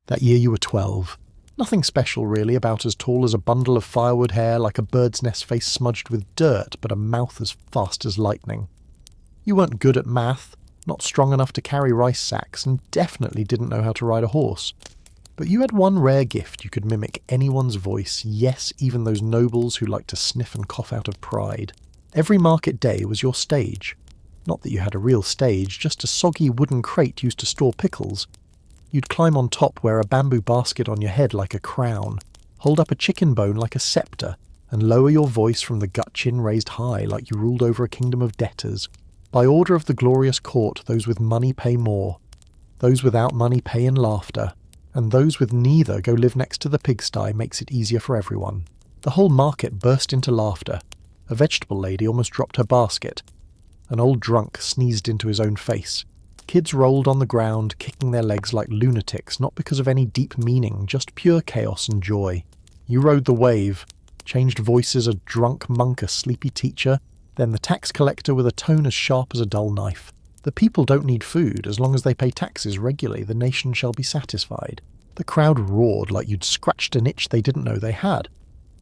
That year you were 12. Nothing special really, about as tall as a bundle of firewood hair, like a bird's nest face smudged with dirt, but a mouth as fast as lightning. You weren't good at math, not strong enough to carry rice sacks, and definitely didn't know how to ride a horse. But you had one rare gift: you could mimic anyone's voice, yes, even those nobles who liked to sniff and cough out of pride. Every market day was your stage. Not that you had a real stage, just a soggy wooden crate used to store pickles. You'd climb on top, wear a bamboo basket on your head like a crown, hold up a chicken bone like a sceptre, and lower your voice from the gut chin raised high like you ruled over a kingdom of debtors. By order of the glorious court, those with money pay more. Those without money pay in laughter. And those with neither go live next to the pigsty, makes it easier for everyone. The whole market burst into laughter. A vegetable lady almost dropped her basket. An old drunk sneezed into his own face. Kids rolled on the ground, kicking their legs like lunatics, not because of any deep meaning, just pure chaos and joy. You rode the wave, changed voices, a drunk monk, a sleepy teacher, then the tax collector with a tone as sharp as a dull knife. The people don't need food. As long as they pay taxes regularly, the nation shall be satisfied. The crowd roared like you'd scratched an itch they didn't know they had.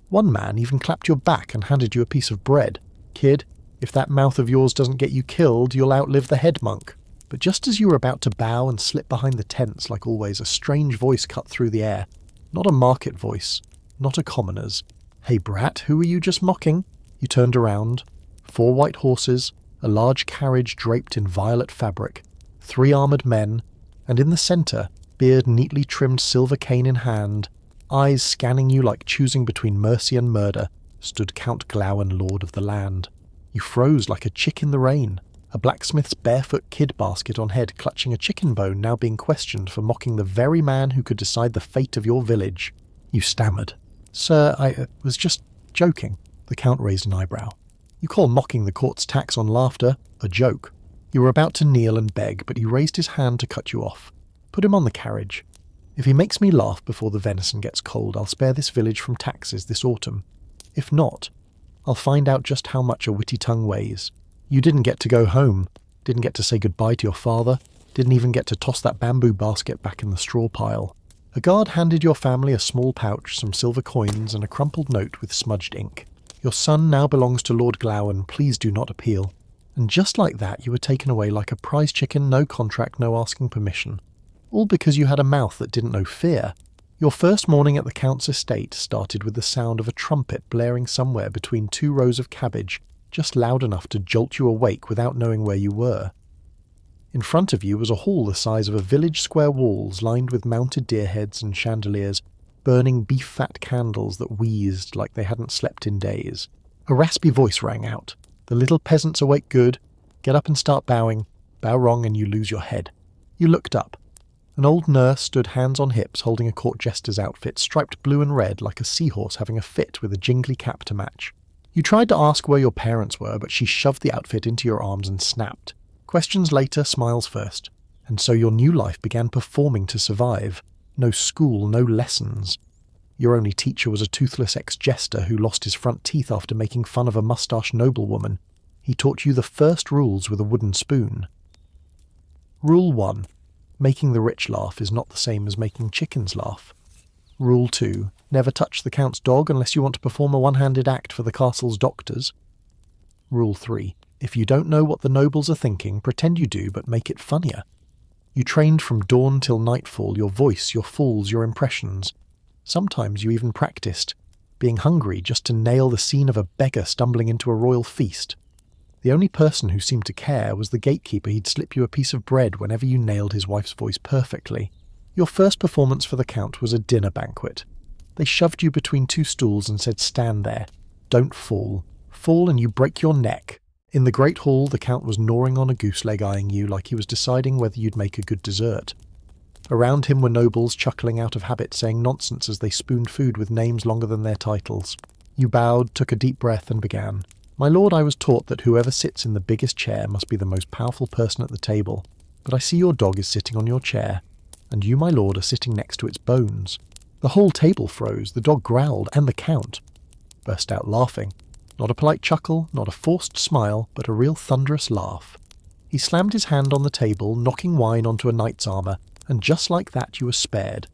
One man even clapped your back and handed you a piece of bread. Kid, if that mouth of yours doesn't get you killed, you'll outlive the head monk. But just as you were about to bow and slip behind the tents, like always, a strange voice cut through the air. Not a market voice, not a commoner's. "Hey brat, who were you just mocking?" You turned around. 4 white horses, a large carriage draped in violet fabric, 3 armoured men, and in the centre, beard neatly trimmed, silver cane in hand, eyes scanning you like choosing between mercy and murder, stood Count Glauan, lord of the land. You froze like a chick in the rain. A blacksmith's barefoot kid basket on head, clutching a chicken bone, now being questioned for mocking the very man who could decide the fate of your village. You stammered. "Sir, I was just joking." The Count raised an eyebrow. "You call mocking the court's tax on laughter a joke." You were about to kneel and beg, but he raised his hand to cut you off. "Put him on the carriage. If he makes me laugh before the venison gets cold, I'll spare this village from taxes this autumn. If not, I'll find out just how much a witty tongue weighs. You didn't get to go home, didn't get to say goodbye to your father, didn't even get to toss that bamboo basket back in the straw pile. A guard handed your family a small pouch, some silver coins, and a crumpled note with smudged ink. Your son now belongs to Lord Glauan, please do not appeal." And just like that, you were taken away like a prize chicken, no contract, no asking permission. All because you had a mouth that didn't know fear. Your first morning at the Count's estate started with the sound of a trumpet blaring somewhere between 2 rows of cabbage, just loud enough to jolt you awake without knowing where you were. In front of you was a hall the size of a village square walls, lined with mounted deer heads and chandeliers, burning beef-fat candles that wheezed like they hadn't slept in days. A raspy voice rang out. "The little peasants awake good. Get up and start bowing. Bow wrong and you lose your head." You looked up. An old nurse stood hands on hips holding a court jester's outfit, striped blue and red like a seahorse having a fit with a jingly cap to match. You tried to ask where your parents were, but she shoved the outfit into your arms and snapped. Questions later, smiles first. And so your new life began performing to survive. No school, no lessons. Your only teacher was a toothless ex-jester who lost his front teeth after making fun of a mustached noblewoman. He taught you the first rules with a wooden spoon. Rule 1. Making the rich laugh is not the same as making chickens laugh. Rule 2. Never touch the Count's dog unless you want to perform a one-handed act for the castle's doctors. Rule 3. If you don't know what the nobles are thinking, pretend you do, but make it funnier. You trained from dawn till nightfall, your voice, your falls, your impressions. Sometimes you even practiced, being hungry just to nail the scene of a beggar stumbling into a royal feast. The only person who seemed to care was the gatekeeper. He'd slip you a piece of bread whenever you nailed his wife's voice perfectly. Your first performance for the Count was a dinner banquet. They shoved you between 2 stools and said, "Stand there. Don't fall. Fall and you break your neck." In the great hall, the Count was gnawing on a goose leg, eyeing you like he was deciding whether you'd make a good dessert. Around him were nobles chuckling out of habit, saying nonsense as they spooned food with names longer than their titles. You bowed, took a deep breath, and began. "My lord, I was taught that whoever sits in the biggest chair must be the most powerful person at the table. But I see your dog is sitting on your chair, and you, my lord, are sitting next to its bones." The whole table froze, the dog growled, and the Count burst out laughing. Not a polite chuckle, not a forced smile, but a real thunderous laugh. He slammed his hand on the table, knocking wine onto a knight's armour, and just like that you were spared.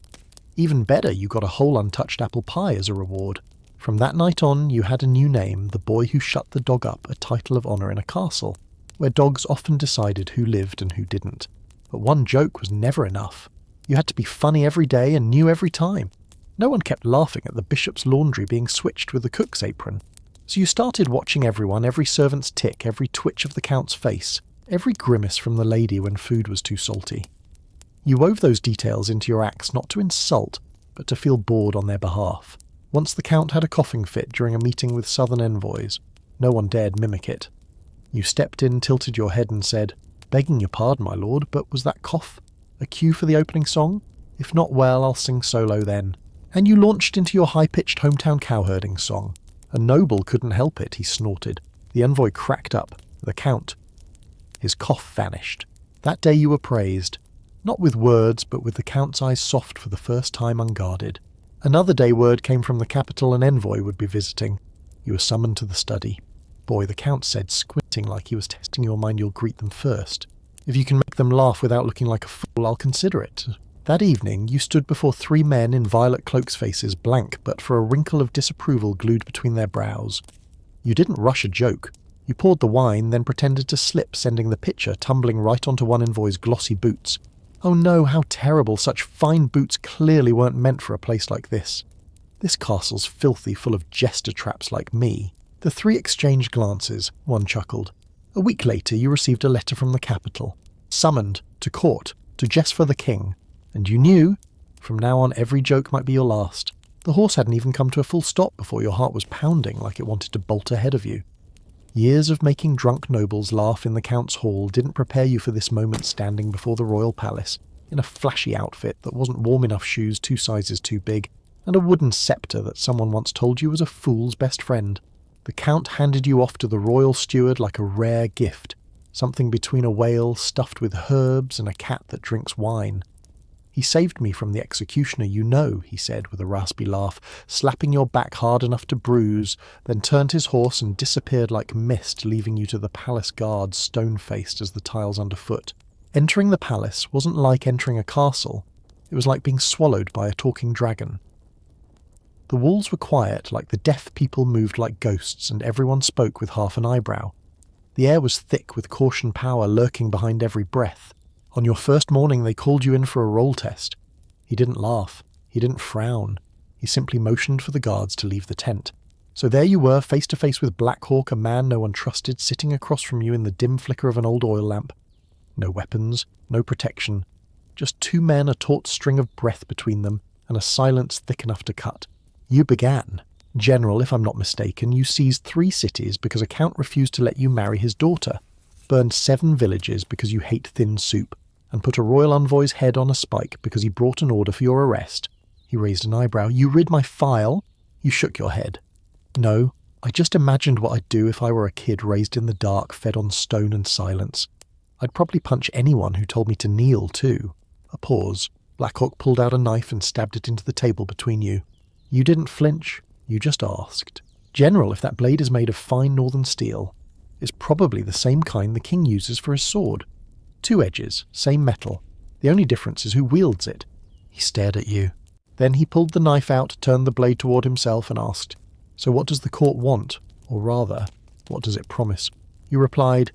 Even better, you got a whole untouched apple pie as a reward. From that night on, you had a new name, the boy who shut the dog up, a title of honour in a castle, where dogs often decided who lived and who didn't. But one joke was never enough. You had to be funny every day and new every time. No one kept laughing at the bishop's laundry being switched with the cook's apron. So you started watching everyone, every servant's tick, every twitch of the count's face, every grimace from the lady when food was too salty. You wove those details into your acts not to insult, but to feel bored on their behalf. Once the count had a coughing fit during a meeting with southern envoys. No one dared mimic it. You stepped in, tilted your head and said, "Begging your pardon, my lord, but was that cough a cue for the opening song? If not, well, I'll sing solo then." And you launched into your high-pitched hometown cowherding song. A noble couldn't help it, he snorted. The envoy cracked up. The count. His cough vanished. That day you were praised. Not with words, but with the count's eyes soft for the first time unguarded. Another day word came from the capital an envoy would be visiting. You were summoned to the study. "Boy," the count said, squinting like he was testing your mind, "you'll greet them first. If you can make them laugh without looking like a fool, I'll consider it." That evening, you stood before 3 men in violet cloaks, faces blank but for a wrinkle of disapproval glued between their brows. You didn't rush a joke. You poured the wine, then pretended to slip, sending the pitcher tumbling right onto one envoy's glossy boots. Oh no, how terrible, such fine boots clearly weren't meant for a place like this. This castle's filthy, full of jester traps like me. The 3 exchanged glances, one chuckled. A week later you received a letter from the capital. Summoned, to court, to jest for the king. And you knew, from now on every joke might be your last. The horse hadn't even come to a full stop before your heart was pounding like it wanted to bolt ahead of you. Years of making drunk nobles laugh in the count's hall didn't prepare you for this moment standing before the royal palace, in a flashy outfit that wasn't warm enough shoes 2 sizes too big, and a wooden sceptre that someone once told you was a fool's best friend. The count handed you off to the royal steward like a rare gift, something between a whale stuffed with herbs and a cat that drinks wine. "He saved me from the executioner, you know," he said with a raspy laugh, slapping your back hard enough to bruise, then turned his horse and disappeared like mist, leaving you to the palace guards stone-faced as the tiles underfoot. Entering the palace wasn't like entering a castle. It was like being swallowed by a talking dragon. The walls were quiet, like the deaf people moved like ghosts, and everyone spoke with half an eyebrow. The air was thick with caution power lurking behind every breath. On your first morning they called you in for a roll test. He didn't laugh. He didn't frown. He simply motioned for the guards to leave the tent. So there you were, face to face with Black Hawk, a man no one trusted, sitting across from you in the dim flicker of an old oil lamp. No weapons, no protection. Just 2 men, a taut string of breath between them, and a silence thick enough to cut. You began. General, if I'm not mistaken, you seized 3 cities because a count refused to let you marry his daughter, burned 7 villages because you hate thin soup, and put a royal envoy's head on a spike because he brought an order for your arrest. He raised an eyebrow. You rid my file? You shook your head. No, I just imagined what I'd do if I were a kid raised in the dark, fed on stone and silence. I'd probably punch anyone who told me to kneel, too. A pause. Blackhawk pulled out a knife and stabbed it into the table between you. You didn't flinch. You just asked. General, if that blade is made of fine northern steel, it's probably the same kind the king uses for his sword. 2 edges, same metal. The only difference is who wields it. He stared at you. Then he pulled the knife out, turned the blade toward himself and asked, "So what does the court want? Or rather, what does it promise?" You replied,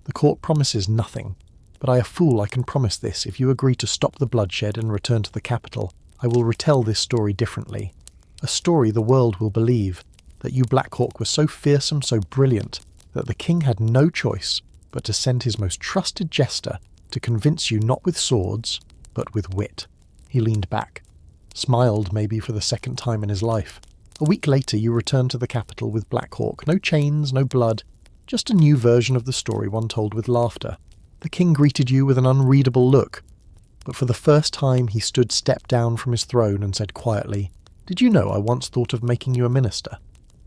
"The court promises nothing. But I, a fool, I can promise this. If you agree to stop the bloodshed and return to the capital, I will retell this story differently. A story the world will believe, that you Blackhawk were so fearsome, so brilliant, that the king had no choice but to send his most trusted jester to convince you not with swords, but with wit." He leaned back, smiled maybe for the 2nd time in his life. A week later you returned to the capital with Blackhawk. No chains, no blood, just a new version of the story, one told with laughter. The king greeted you with an unreadable look, but for the first time he stood step down from his throne and said quietly, "Did you know I once thought of making you a minister?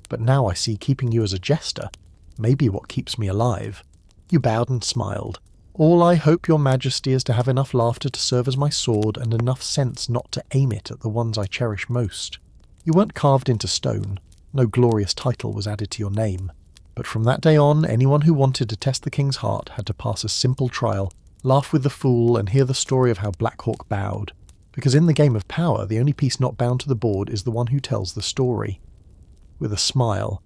But now I see keeping you as a jester may be what keeps me alive." You bowed and smiled. "All I hope, your majesty, is to have enough laughter to serve as my sword and enough sense not to aim it at the ones I cherish most." You weren't carved into stone. No glorious title was added to your name. But from that day on, anyone who wanted to test the king's heart had to pass a simple trial, laugh with the fool, and hear the story of how Blackhawk bowed. Because in the game of power, the only piece not bound to the board is the one who tells the story. With a smile,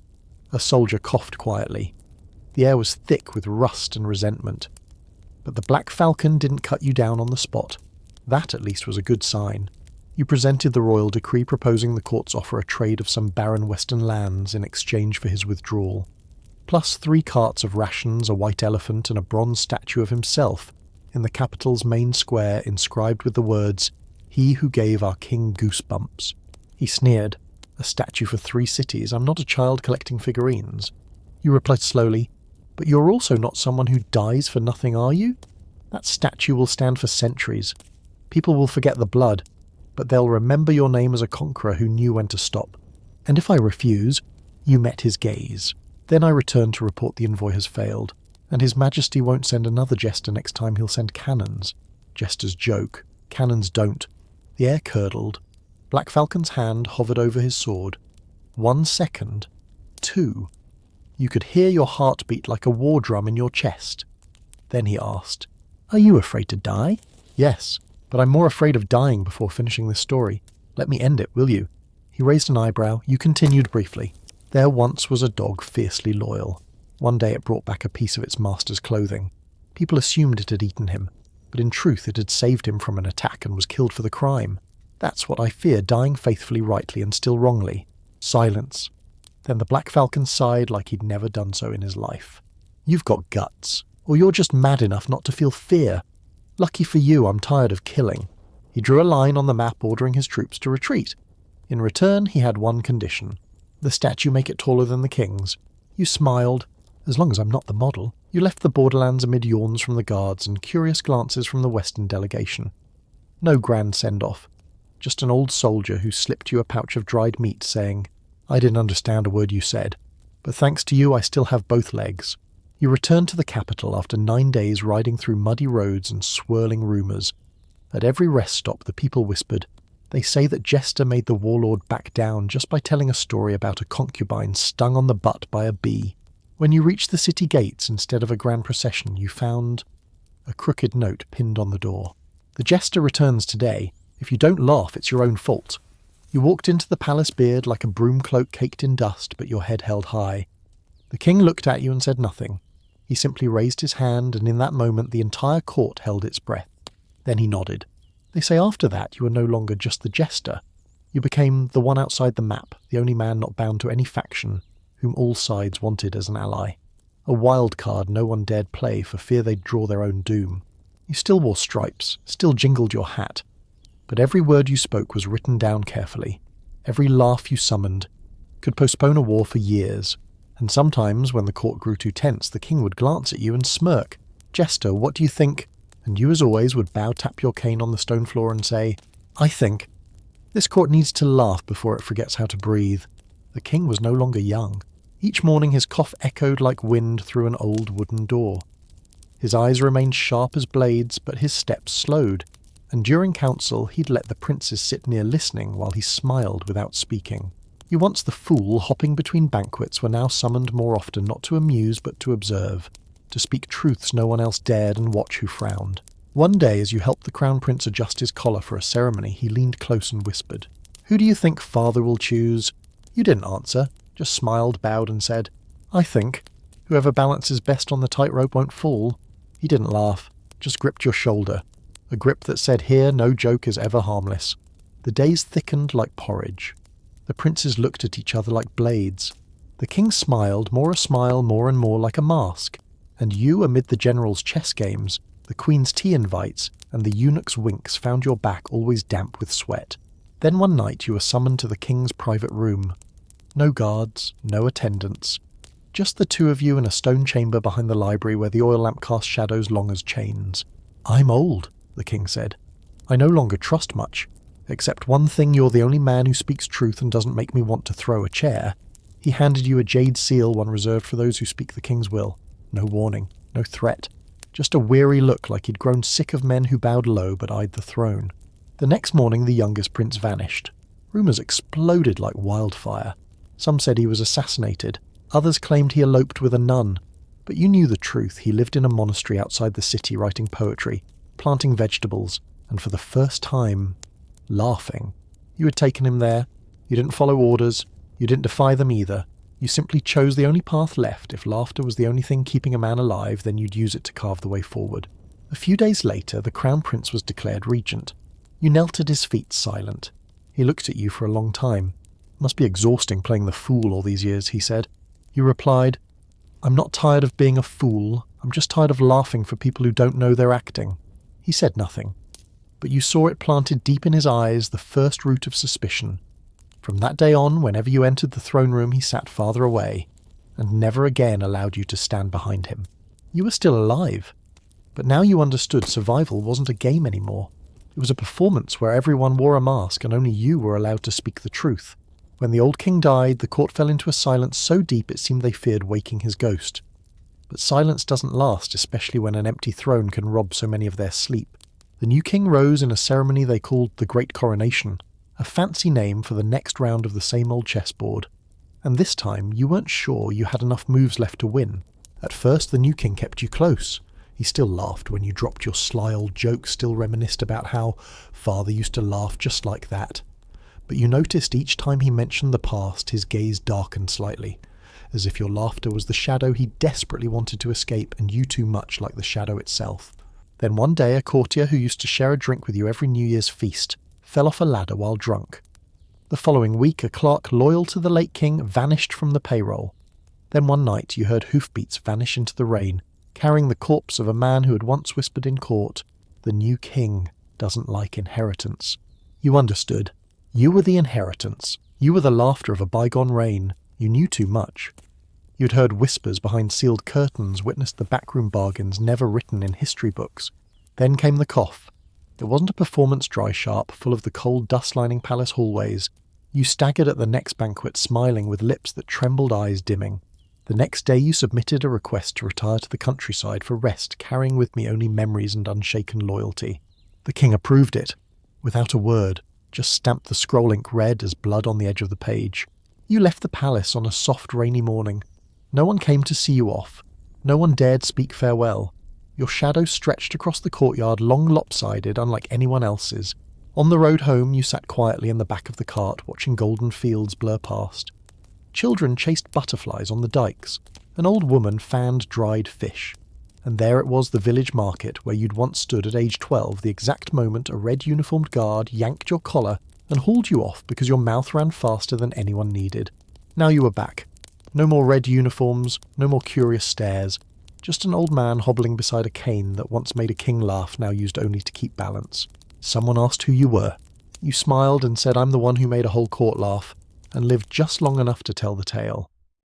a soldier coughed quietly. The air was thick with rust and resentment. But the Black Falcon didn't cut you down on the spot. That at least was a good sign. You presented the royal decree proposing the courts offer a trade of some barren western lands in exchange for his withdrawal, plus 3 carts of rations, a white elephant, and a bronze statue of himself in the capital's main square inscribed with the words, "He who gave our king goosebumps." He sneered. "A statue for 3 cities? I'm not a child collecting figurines." You replied slowly, "But you're also not someone who dies for nothing, are you? That statue will stand for centuries. People will forget the blood, but they'll remember your name as a conqueror who knew when to stop. And if I refuse," you met his gaze. "Then I return to report the envoy has failed, and his majesty won't send another jester next time, he'll send cannons." Jesters joke. Cannons don't. The air curdled. Black Falcon's hand hovered over his sword. 1 second. 2. You could hear your heart beat like a war drum in your chest. Then he asked, "Are you afraid to die?" "Yes, but I'm more afraid of dying before finishing this story. Let me end it, will you?" He raised an eyebrow. You continued briefly. "There once was a dog fiercely loyal. One day it brought back a piece of its master's clothing. People assumed it had eaten him, but in truth it had saved him from an attack and was killed for the crime. That's what I fear, dying faithfully, rightly, and still wrongly." Silence. Then the Black Falcon sighed like he'd never done so in his life. "You've got guts, or you're just mad enough not to feel fear. Lucky for you, I'm tired of killing." He drew a line on the map ordering his troops to retreat. In return, he had one condition. "The statue make it taller than the king's." You smiled. "As long as I'm not the model." You left the borderlands amid yawns from the guards and curious glances from the Western delegation. No grand send-off. Just an old soldier who slipped you a pouch of dried meat saying, "I didn't understand a word you said, but thanks to you I still have both legs." You returned to the capital after 9 days riding through muddy roads and swirling rumours. At every rest stop the people whispered, "They say that Jester made the warlord back down just by telling a story about a concubine stung on the butt by a bee." When you reached the city gates instead of a grand procession, you found a crooked note pinned on the door. "The Jester returns today. If you don't laugh, it's your own fault." You walked into the palace beard like a broom cloak caked in dust, but your head held high. The king looked at you and said nothing. He simply raised his hand, and in that moment the entire court held its breath. Then he nodded. "They say after that you were no longer just the Jester. You became the one outside the map, the only man not bound to any faction, whom all sides wanted as an ally. A wild card no one dared play for fear they'd draw their own doom. You still wore stripes, still jingled your hat, but every word you spoke was written down carefully. Every laugh you summoned could postpone a war for years, and sometimes when the court grew too tense, the king would glance at you and smirk. "Jester, what do you think?" And you, as always, would bow-tap your cane on the stone floor and say, "I think." This court needs to laugh before it forgets how to breathe. The king was no longer young. Each morning his cough echoed like wind through an old wooden door. His eyes remained sharp as blades, but his steps slowed, and during council he'd let the princes sit near listening while he smiled without speaking. You once the fool hopping between banquets were now summoned more often not to amuse but to observe, to speak truths no one else dared and watch who frowned. One day as you helped the crown prince adjust his collar for a ceremony, he leaned close and whispered, "Who do you think father will choose?" You didn't answer, just smiled, bowed and said, "I think. Whoever balances best on the tightrope won't fall." He didn't laugh, just gripped your shoulder, a grip that said here no joke is ever harmless. The days thickened like porridge. The princes looked at each other like blades. The king smiled, more a smile, more and more like a mask, and you, amid the general's chess games, the queen's tea invites, and the eunuch's winks, found your back always damp with sweat. Then one night you were summoned to the king's private room. No guards, no attendants, just the two of you in a stone chamber behind the library where the oil lamp cast shadows long as chains. "I'm old," the king said. "I no longer trust much. Except one thing, you're the only man who speaks truth and doesn't make me want to throw a chair." He handed you a jade seal, one reserved for those who speak the king's will. No warning, no threat. Just a weary look like he'd grown sick of men who bowed low but eyed the throne. The next morning the youngest prince vanished. Rumours exploded like wildfire. Some said he was assassinated. Others claimed he eloped with a nun. But you knew the truth. He lived in a monastery outside the city writing poetry, planting vegetables, and for the first time laughing. You had taken him there. You didn't follow orders. You didn't defy them either. You simply chose the only path left. If laughter was the only thing keeping a man alive, then you'd use it to carve the way forward. A few days later, the Crown Prince was declared regent. You knelt at his feet, silent. He looked at you for a long time. "Must be exhausting playing the fool all these years," he said. You replied, "I'm not tired of being a fool. I'm just tired of laughing for people who don't know they're acting." He said nothing, but you saw it planted deep in his eyes, the first root of suspicion. From that day on, whenever you entered the throne room, he sat farther away, and never again allowed you to stand behind him. You were still alive, but now you understood survival wasn't a game anymore. It was a performance where everyone wore a mask and only you were allowed to speak the truth. When the old king died, the court fell into a silence so deep it seemed they feared waking his ghost. But silence doesn't last, especially when an empty throne can rob so many of their sleep. The new king rose in a ceremony they called the Great Coronation, a fancy name for the next round of the same old chessboard. And this time, you weren't sure you had enough moves left to win. At first, the new king kept you close. He still laughed when you dropped your sly old jokes, still reminisced about how father used to laugh just like that. But you noticed each time he mentioned the past, his gaze darkened slightly, as if your laughter was the shadow he desperately wanted to escape and you too much like the shadow itself. Then one day a courtier who used to share a drink with you every New Year's feast fell off a ladder while drunk. The following week a clerk loyal to the late king vanished from the payroll. Then one night you heard hoofbeats vanish into the rain, carrying the corpse of a man who had once whispered in court, "The new king doesn't like inheritance." You understood. You were the inheritance. You were the laughter of a bygone reign. You knew too much. You'd heard whispers behind sealed curtains, witnessed the backroom bargains never written in history books. Then came the cough. It wasn't a performance dry sharp, full of the cold dust-lining palace hallways. You staggered at the next banquet, smiling with lips that trembled, eyes dimming. The next day you submitted a request to retire to the countryside for rest, carrying with me only memories and unshaken loyalty. The king approved it, without a word, just stamped the scroll ink red as blood on the edge of the page. You left the palace on a soft rainy morning. No one came to see you off. No one dared speak farewell. Your shadow stretched across the courtyard, long lopsided, unlike anyone else's. On the road home you sat quietly in the back of the cart, watching golden fields blur past. Children chased butterflies on the dikes. An old woman fanned dried fish. And there it was, the village market, where you'd once stood at age 12, the exact moment a red-uniformed guard yanked your collar and hauled you off because your mouth ran faster than anyone needed. Now you were back. No more red uniforms, no more curious stares. Just an old man hobbling beside a cane that once made a king laugh, now used only to keep balance. Someone asked who you were. You smiled and said, "I'm the one who made a whole court laugh," and lived just long enough to tell the tale.